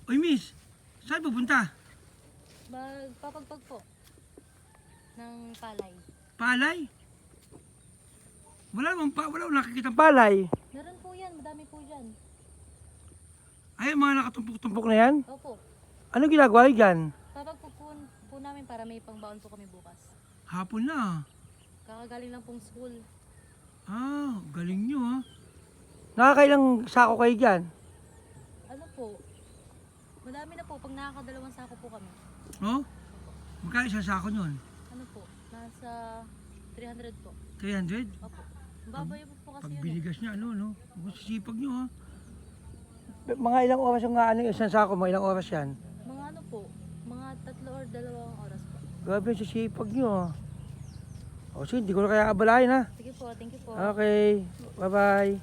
Oy, miss, saan pupunta? Magpapagpag po ng palay. Palay? Wala akong nakikita palay. Meron po yan, madami po dyan. Ay, mga nakatumpok-tumpok na yan? Opo, Ano ginagawa niyo dyan? papagpag po namin para may pangbaon po kami bukas. Hapon na. Kakagaling lang pong school. Ah, galing nyo ha. Nakakailang sako kayo dyan? Ano po, madami na po, pag nakakadalawang sako po kami. Oh? Magkano isang sako nyon? Ano po, nasa 300 po. 300? Opo, babayo po kasi yun. Pagbinigas niya, ano? Sisipag nyo ha. Mga ilang oras yung isang sako, mga ilang oras yan? Mga ano po, mga 3 or 2 oras po. Grabe yung sisipag nyo ha. O sige, hindi ko na kaya abalahin ha. Sige po, thank you po. Okay, bye-bye.